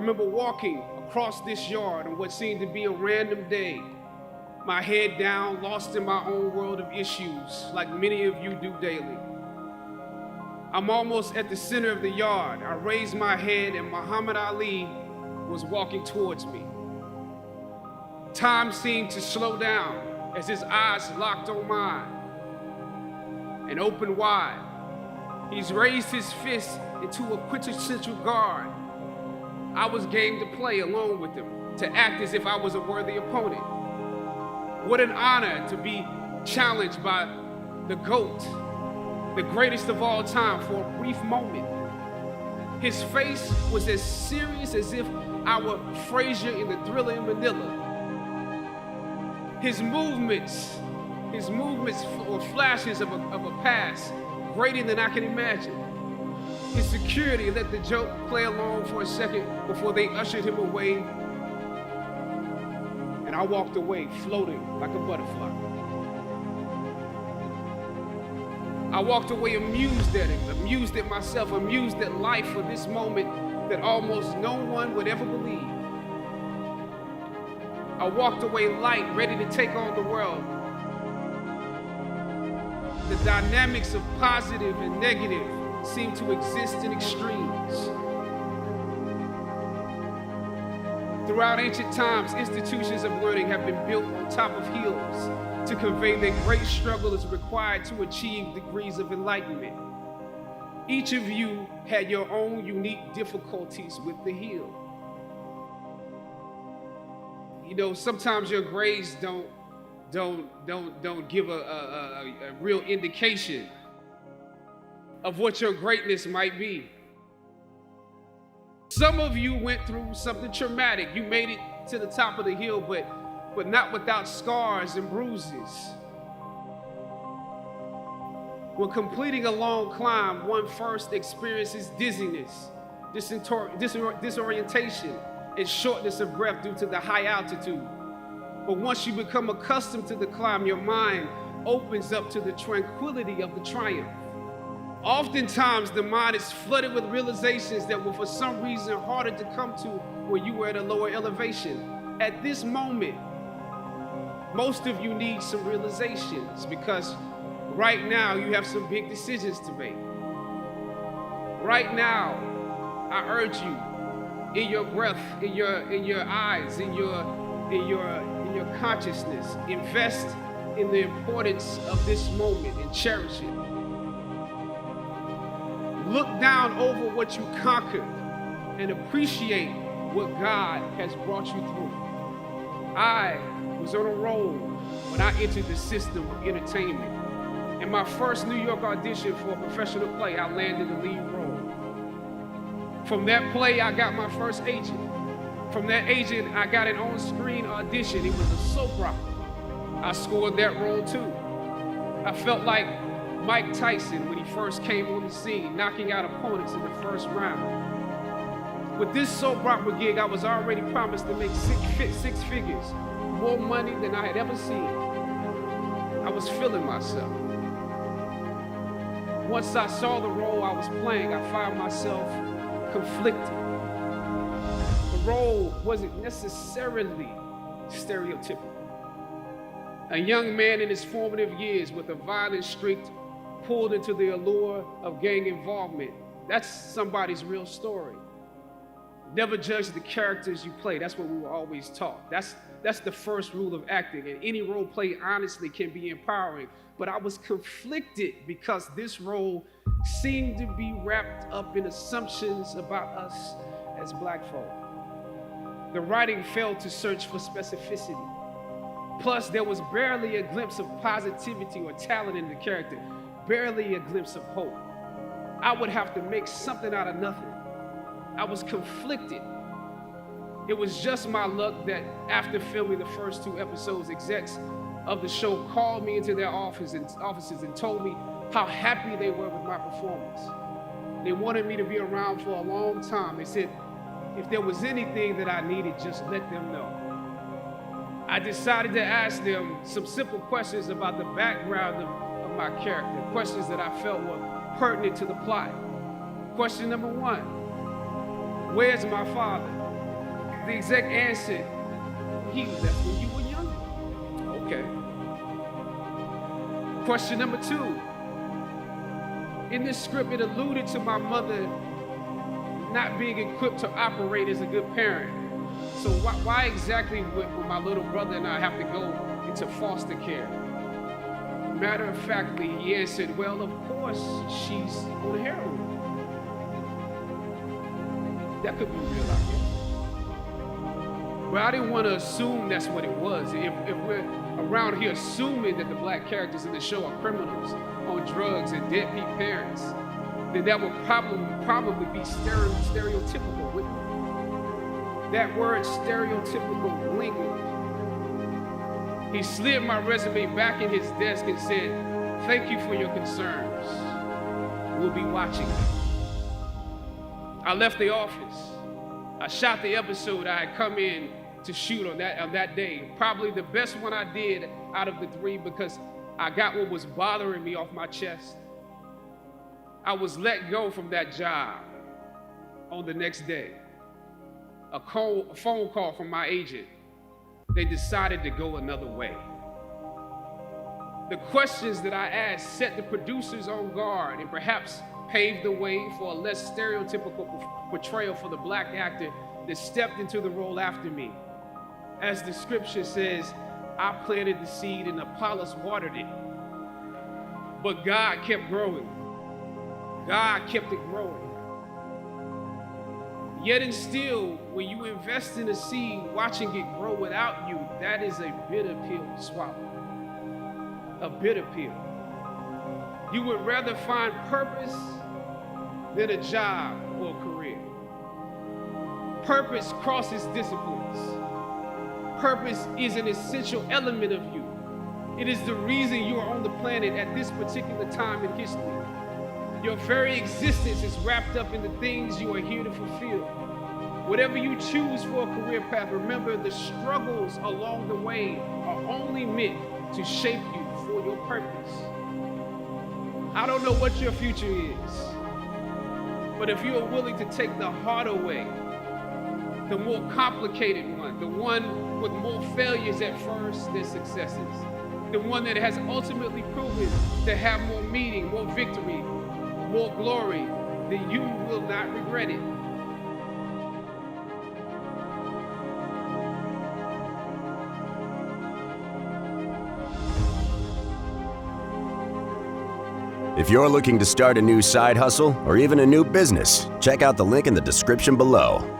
remember walking across this yard on what seemed to be a random day, my head down, lost in my own world of issues, like many of you do daily. I'm almost at the center of the yard. I raised my head and Muhammad Ali was walking towards me. Time seemed to slow down as his eyes locked on mine and opened wide. He's raised his fist into a quintessential guard. I was game to play along with him, to act as if I was a worthy opponent. What an honor to be challenged by the GOAT, the greatest of all time, for a brief moment. His face was as serious as if I were Frazier in the Thriller in Manila. His movements were flashes of a past greater than I can imagine. His security let the joke play along for a second before they ushered him away, and I walked away floating like a butterfly. I walked away amused at him, amused at myself, amused at life for this moment that almost no one would ever believe. I walked away light, ready to take on the world. The dynamics of positive and negative seem to exist in extremes. Throughout ancient times, institutions of learning have been built on top of hills to convey that great struggle is required to achieve degrees of enlightenment. Each of you had your own unique difficulties with the hill. You know, sometimes your grades don't give a real indication of what your greatness might be. Some of you went through something traumatic. You made it to the top of the hill, but not without scars and bruises. When completing a long climb, one first experiences dizziness, disorientation, and shortness of breath due to the high altitude. But once you become accustomed to the climb, your mind opens up to the tranquility of the triumph. Oftentimes, the mind is flooded with realizations that were for some reason harder to come to when you were at a lower elevation. At this moment, most of you need some realizations because right now you have some big decisions to make. Right now, I urge you, in your breath, in your eyes, in your consciousness, invest in the importance of this moment and cherish it. Look down over what you conquered and appreciate what God has brought you through. I was on a roll when I entered the system of entertainment. In my first New York audition for a professional play, I landed the lead role. From that play, I got my first agent. From that agent, I got an on-screen audition. It was a soap opera. I scored that role too. I felt like Mike Tyson when he first came on the scene, knocking out opponents in the first round. With this soap opera gig, I was already promised to make six figures, more money than I had ever seen. I was feeling myself. Once I saw the role I was playing, I found myself conflicted. The role wasn't necessarily stereotypical. A young man in his formative years with a violent streak pulled into the allure of gang involvement. That's somebody's real story. Never judge the characters you play. That's what we were always taught. That's the first rule of acting. And any role play, honestly, can be empowering. But I was conflicted because this role seemed to be wrapped up in assumptions about us as Black folk. The writing failed to search for specificity. Plus, there was barely a glimpse of positivity or talent in the character, barely a glimpse of hope. I would have to make something out of nothing. I was conflicted. It was just my luck that after filming the first 2 episodes, execs of the show called me into their offices and told me how happy they were with my performance. They wanted me to be around for a long time. They said, if there was anything that I needed, just let them know. I decided to ask them some simple questions about the background of my character, questions that I felt were pertinent to the plot. Question number 1, where's my father? The exec answered, he left when you were younger. Okay. Question number 2. In this script, it alluded to my mother not being equipped to operate as a good parent. So why exactly would my little brother and I have to go into foster care? Matter of factly, he answered, well, of course, she's on heroin. That could be real out here. But I didn't want to assume that's what it was. If we're around here assuming that the black characters in the show are criminals on drugs and deadbeat parents, then that would probably be stereotypical, wouldn't it? That word stereotypical lingered. He slid my resume back in his desk and said, thank you for your concerns. We'll be watching. I left the office. I shot the episode I had come in to shoot on that day. Probably the best one I did out of the 3 because I got what was bothering me off my chest. I was let go from that job on the next day. A phone call from my agent. They decided to go another way. The questions that I asked set the producers on guard and perhaps paved the way for a less stereotypical portrayal for the black actor that stepped into the role after me. As the scripture says, I planted the seed and Apollos watered it. But God kept growing. God kept it growing. Yet and still, when you invest in a seed, watching it grow without you, that is a bitter pill to swallow. A bitter pill. You would rather find purpose than a job or a career. Purpose crosses disciplines. Purpose is an essential element of you. It is the reason you are on the planet at this particular time in history. Your very existence is wrapped up in the things you are here to fulfill. Whatever you choose for a career path, remember the struggles along the way are only meant to shape you for your purpose. I don't know what your future is, but if you are willing to take the harder way, the more complicated one, the one with more failures at first than successes, the one that has ultimately proven to have more meaning, more victory, more glory, then you will not regret it. If you're looking to start a new side hustle or even a new business, check out the link in the description below.